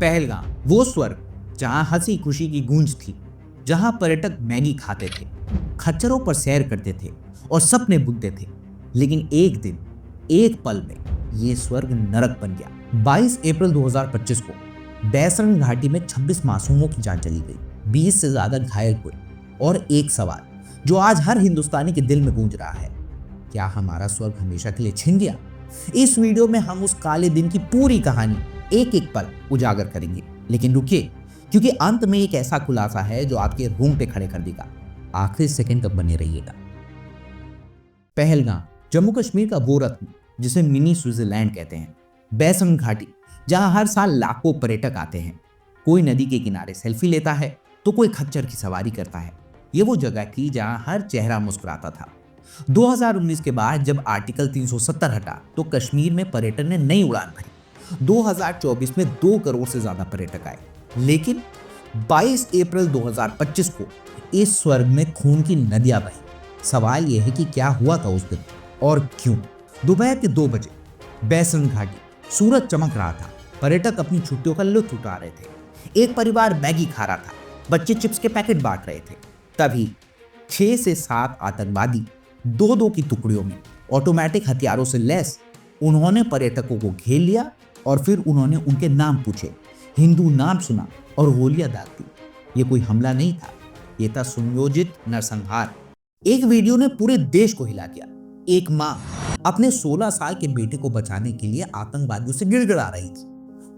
पहलगाम वो स्वर्ग जहां हंसी खुशी की गूंज थी, जहां पर्यटक मैगी खाते थे, खच्चरों पर सैर करते थे और सपने बुनते थे। लेकिन एक दिन, एक पल में ये स्वर्ग नरक बन गया। 22 अप्रैल 2025 को बैसरण घाटी में 26 मासूमों की जान चली गई, 20 से ज्यादा घायल हुए और एक सवाल जो आज हर हिंदुस्तानी के दिल में गूंज रहा है, क्या हमारा स्वर्ग हमेशा के लिए छिन गया? इस वीडियो में हम उस काले दिन की पूरी कहानी एक एक पल उजागर करेंगे। लेकिन रुकिए, क्योंकि अंत में एक ऐसा खुलासा है जो आपके रोंगटे खड़े कर देगा। आखिरी सेकंड तक बने रहिएगा। पहलगाम जम्मू कश्मीर का वो रत्न जिसे मिनी स्विट्जरलैंड कहते हैं। बैसरण घाटी जहां हर साल लाखों पर्यटक आते हैं। कोई नदी के किनारे सेल्फी लेता है तो कोई खच्चर की सवारी करता है। ये वो जगह थी जहां हर चेहरा मुस्कुराता था। 2019 के बाद जब आर्टिकल 370 हटा तो कश्मीर में पर्यटन ने नई उड़ान भरी। 2024 में 2 करोड़ से ज्यादा पर्यटक आए। लेकिन 22 अप्रैल 2025 को इस स्वर्ग में खून की नदियां बही। सवाल यह है कि क्या हुआ था उस दिन और क्यों? दोपहर के 2 बजे बैसरण घाटी, सूरज चमक रहा था, पर्यटक अपनी छुट्टियों का लुत्फ उठा रहे थे। एक परिवार मैगी खा रहा था, बच्चे चिप्स के पैकेट बांट रहे थे। तभी 6 से 7 आतंकवादी 2-2 की टुकड़ियों में ऑटोमेटिक हथियारों से लैस उन्होंने पर्यटकों को घेर लिया और फिर उन्होंने उनके नाम पूछे, हिंदू नाम सुना और गोलियां दाग दी। ये कोई हमला नहीं था, ये था सुनियोजित नरसंहार। एक वीडियो ने पूरे देश को हिला दिया। एक माँ अपने 16 साल के बेटे को बचाने के लिए आतंकवादियों से गिड़गिड़ा रही थी।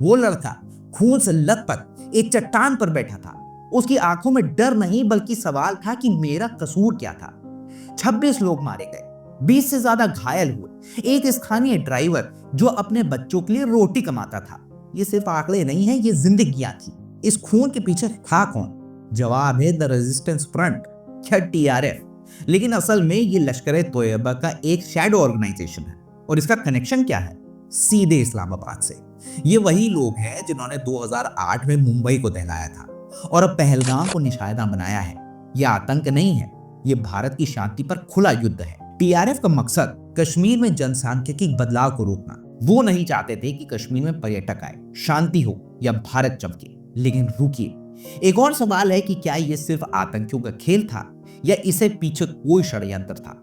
वो लड़का खून से लथपथ एक चट्टान पर बैठा था। उसकी आंखों में डर नहीं बल्कि सवाल था कि मेरा कसूर क्या था। 26 लोग मारे गए, 20 से ज्यादा घायल हुए। एक स्थानीय ड्राइवर जो अपने बच्चों के लिए रोटी कमाता था। ये सिर्फ आंकड़े नहीं है, ये जिंदगियां थी। इस खून के पीछे था कौन? जवाब है द रेजिस्टेंस फ्रंट या TRF। लेकिन असल में ये लश्कर तोयबा का एक शैडो ऑर्गेनाइजेशन है। और इसका कनेक्शन क्या है? सीधे इस्लामाबाद से। ये वही लोग हैं जिन्होंने 2008 में मुंबई को दहलाया था और अब पहलगाम को निशाना बनाया है। ये आतंक नहीं है, ये भारत की शांति पर खुला युद्ध है। TRF का मकसद कश्मीर में जनसांख्यिकी बदलाव को रोकना। वो नहीं चाहते थे कि कश्मीर में पर्यटक आए, शांति हो या भारत चमके। लेकिन रुकिए, एक और सवाल है कि क्या ये सिर्फ आतंकियों का खेल था या इसे पीछे कोई षड्यंत्र था?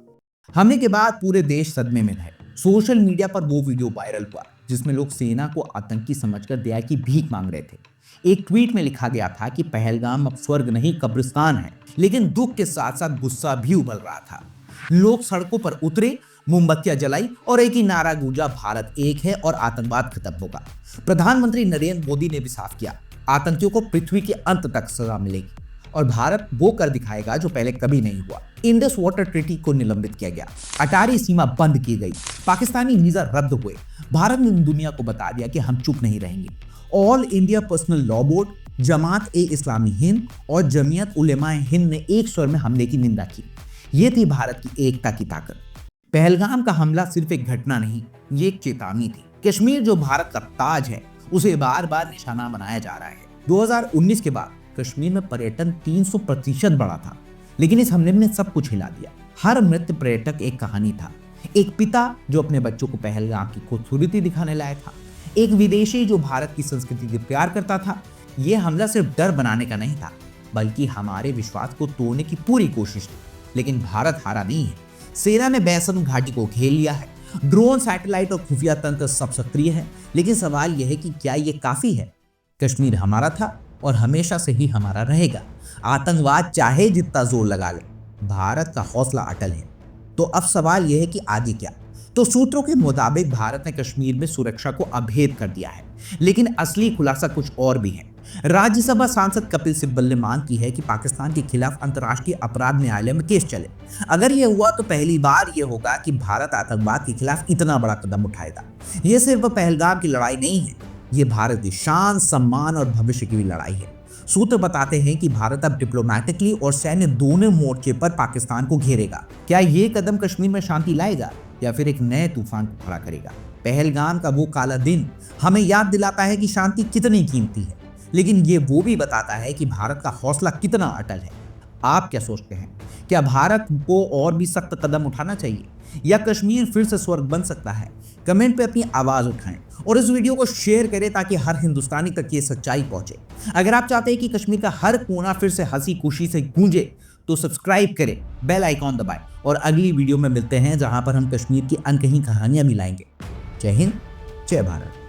हमले के बाद पूरे देश सदमे में रहे। सोशल मीडिया पर वो वीडियो वायरल हुआ जिसमें लोग सेना को आतंकी समझकर दया की भीख मांग रहे थे। एक ट्वीट में लिखा गया था कि पहलगाम अब स्वर्ग नहीं कब्रिस्तान है। लेकिन दुख के साथ साथ गुस्सा भी उबल रहा था। लोग सड़कों पर उतरे, मोमबत्तियां जलाई और एक ही नारा गूंजा, भारत एक है और आतंकवाद खत्म होगा। प्रधानमंत्री नरेंद्र मोदी ने भी साफ किया, आतंकियों को पृथ्वी के अंत तक सजा मिलेगी और भारत वो कर दिखाएगा जो पहले कभी नहीं हुआ। इंडस वाटर ट्रीटी को निलंबित किया गया, अटारी सीमा बंद की गई, पाकिस्तानी वीजा रद्द हुए। भारत ने दुनिया को बता दिया कि हम चुप नहीं रहेंगे। All India personal law board, Jamaat-e-Islami Hind और जमीयत उलेमाए हिंद ने एक स्वर में हमले की निंदा की। ये थी भारत की एकता की ताकत। पहलगाम का हमला सिर्फ एक घटना नहीं, ये एक चेतावनी थी। कश्मीर जो भारत का ताज है, उसे बार बार निशाना बनाया जा रहा है। 2019 के बाद कश्मीर में पर्यटन 300% बढ़ा था, लेकिन इस हमले ने सब कुछ हिला दिया। हर मृत पर्यटक एक कहानी था। एक पिता जो अपने बच्चों को पहलगाम की खूबसूरती दिखाने लाया था, एक विदेशी जो भारत की संस्कृति से प्यार करता था। यह हमला सिर्फ डर बनाने का नहीं था, बल्कि हमारे विश्वास को तोड़ने की पूरी कोशिश थी। लेकिन भारत हारा नहीं है। सेना ने बैसरण घाटी को घेर लिया है, ड्रोन, सैटेलाइट और खुफिया तंत्र सब सक्रिय है। लेकिन सवाल यह है कि क्या यह काफी है? कश्मीर हमारा था और हमेशा से ही हमारा रहेगा। आतंकवाद चाहे जितना जोर लगा ले, भारत का हौसला अटल है। तो अब सवाल यह है कि आगे क्या? तो सूत्रों के मुताबिक भारत ने कश्मीर में सुरक्षा को अभेद कर दिया है, लेकिन असली खुलासा कुछ और भी है। राज्यसभा सांसद कपिल सिब्बल ने मांग की है कि पाकिस्तान के खिलाफ अंतर्राष्ट्रीय अपराध न्यायालय में केस चले। अगर यह हुआ तो पहली बार यह होगा कि भारत आतंकवाद के खिलाफ इतना बड़ा कदम उठाएगा। यह सिर्फ पहलगाम की लड़ाई नहीं है, ये भारत की शान, सम्मान और भविष्य की भी लड़ाई है। सूत्र बताते हैं कि भारत अब डिप्लोमैटिकली और सैन्य दोनों मोर्चे पर पाकिस्तान को घेरेगा। क्या ये कदम कश्मीर में शांति लाएगा या फिर एक नए तूफान को खड़ा करेगा? पहलगाम का वो काला दिन हमें याद दिलाता है कि शांति कितनी कीमती है, लेकिन ये वो भी बताता है कि भारत का हौसला कितना अटल है। आप क्या सोचते हैं? क्या भारत को और भी सख्त कदम उठाना चाहिए या कश्मीर फिर से स्वर्ग बन सकता है? कमेंट पे अपनी आवाज उठाएं और इस वीडियो को शेयर करें ताकि हर हिंदुस्तानी तक ये सच्चाई पहुंचे। अगर आप चाहते हैं कि कश्मीर का हर कोना फिर से हंसी खुशी से गूंजे तो सब्सक्राइब करें, बेल आइकॉन दबाएं और अगली वीडियो में मिलते हैं जहां पर हम कश्मीर की अनकही कहानियां मिलाएंगे। जय हिंद, जय भारत।